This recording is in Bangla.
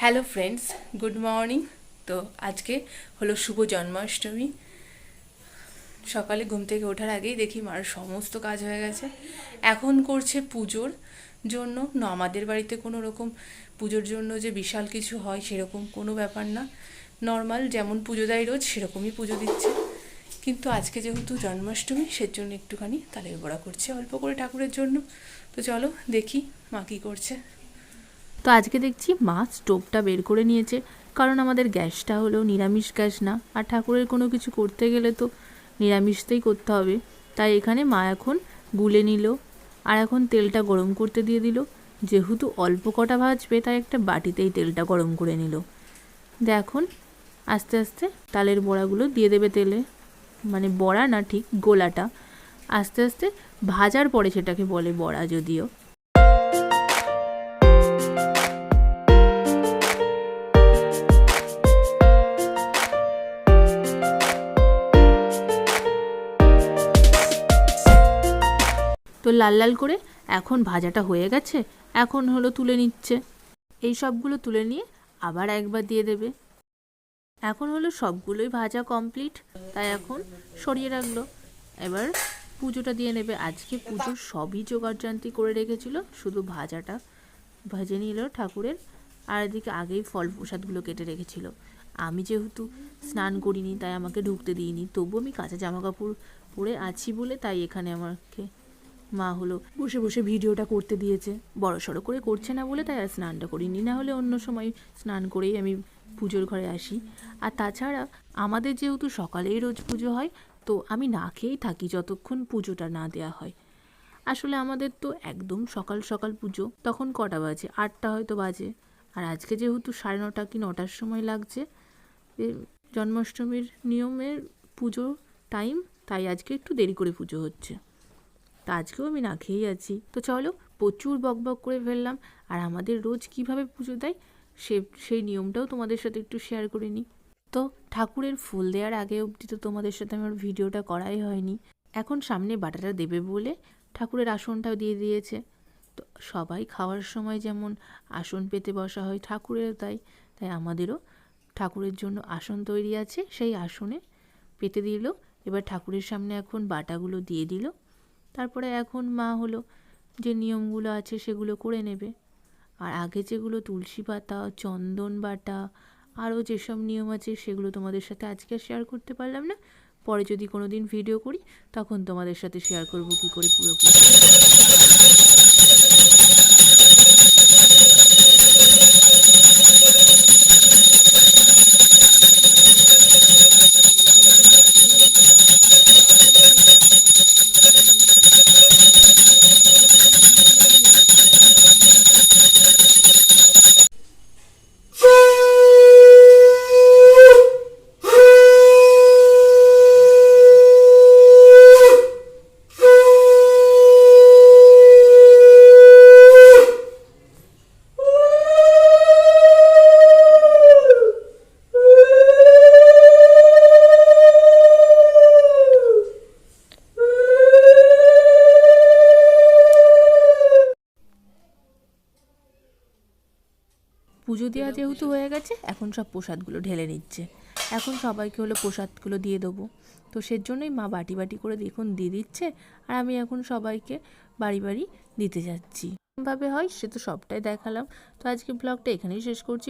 Hello friends, good morning. তো আজকে হলো শুভ জন্মাষ্টমী। সকালে ঘুম থেকে ওঠার আগেই দেখি মার সমস্ত কাজ হয়ে গেছে। এখন করছে পুজোর জন্য। না, আমাদের বাড়িতে কোনো রকম পুজোর জন্য যে বিশাল কিছু হয় সেরকম কোনো ব্যাপার না, নর্মাল যেমন পুজো দেয় রোজ সেরকমই পুজো দিচ্ছে। কিন্তু আজকে যেহেতু জন্মাষ্টমী সেজন্য একটুখানি তালের বড়া করছে অল্প করে ঠাকুরের জন্য। তো চলো দেখি মা কী করছে। তো আজকে দেখছি মা স্টোভটা বের করে নিয়েছে, কারণ আমাদের গ্যাসটা হলো নিরামিষ গ্যাস না, আর ঠাকুরের কোনো কিছু করতে গেলে তো নিরামিষতেই করতে হবে। তাই এখানে মা এখন গুলে নিল, আর এখন তেলটা গরম করতে দিয়ে দিল। যেহেতু অল্প কটা ভাজবে তাই একটা বাটিতেই তেলটা গরম করে নিল। এখন আস্তে আস্তে তালের বড়াগুলো দিয়ে দেবে তেলে, মানে বড়া না, ঠিক গোলাটা। আস্তে আস্তে ভাজার পরে সেটাকে বলে বড়া যদিও। তো লাল লাল করে এখন ভাজাটা হয়ে গেছে, এখন হলো তুলে নিচ্ছে। এই সবগুলো তুলে নিয়ে আবার একবার দিয়ে দেবে। এখন হলো সবগুলোই ভাজা কমপ্লিট, তাই এখন সরিয়ে রাখলো। এবার পুজোটা দিয়ে নেবে। আজকে পুজোর সবই জোগাড়যন্ত্রী করে রেখেছিল, শুধু ভাজাটা ভেজে নিল ঠাকুরের। আর এদিকে আগেই ফল প্রসাদগুলো কেটে রেখেছিল। আমি যেহেতু স্নান করিনি তাই আমাকে ঢুকতে দিইনি, তবু আমি কাঁচা জামা কাপড় পরে আছি বলে তাই এখানে আমাকে মা হলো বসে বসে ভিডিওটা করতে দিয়েছে। বড় সড়ো করে করছে না বলে তাই আর স্নানটা করিনি, না হলে অন্য সময় স্নান করেই আমি পুজোর ঘরে আসি। আর তাছাড়া আমাদের যেহেতু সকালেই রোজ পুজো হয়, তো আমি না খেয়েই থাকি যতক্ষণ পুজোটা না দেওয়া হয়। আসলে আমাদের তো একদম সকাল সকাল পুজো, তখন কটা বাজে, 8টা হয়তো বাজে। আর আজকে যেহেতু 9:30 কি 9টার সময় লাগছে জন্মাষ্টমীর নিয়মের পুজো টাইম, তাই আজকে একটু দেরি করে পুজো হচ্ছে। তা আজকেও আমি না খেয়েই আছি। তো চলো, প্রচুর বকবক করে ফেললাম। আর আমাদের রোজ কিভাবে পুজো দেয় সেই নিয়মটাও তোমাদের সাথে একটু শেয়ার করে নিই। তো ঠাকুরের ফুল দেওয়ার আগে অবধি তো তোমাদের সাথে আমার ভিডিওটা করাই হয়নি। এখন সামনে বাটাটা দেবে বলে ঠাকুরের আসনটাও দিয়ে দিয়েছে। তো সবাই খাওয়ার সময় যেমন আসন পেতে বসা হয়, ঠাকুরেরও তাই তাই আমাদেরও ঠাকুরের জন্য আসন তৈরি আছে, সেই আসনে পেতে দিল। এবার ঠাকুরের সামনে এখন বাটাগুলো দিয়ে দিল। তারপরে এখন মা হলো যে নিয়মগুলো আছে সেগুলো করে নেবে। আর আগে যেগুলো তুলসী পাতা, চন্দন বাটা, আরও যেসব নিয়ম আছে সেগুলো তোমাদের সাথে আজকে শেয়ার করতে পারলাম না। পরে যদি কোনো দিন ভিডিও করি তখন তোমাদের সাথে শেয়ার করব কী করে পুরো পুজো দেওয়া যেহেতু হয়ে গেছে, এখন সব প্রসাদগুলো ঢেলে নিচ্ছে। এখন সবাইকে হলো প্রসাদগুলো দিয়ে দেবো। তো সেজন্যই মা বাটি বাটি করে দেখুন দিয়ে দিচ্ছে, আর আমি এখন সবাইকে বাড়ি বাড়ি দিতে যাচ্ছি। ভাবে হয় সে তো সবটাই দেখালাম। তো আজকে ব্লগটা এখানেই শেষ করছি।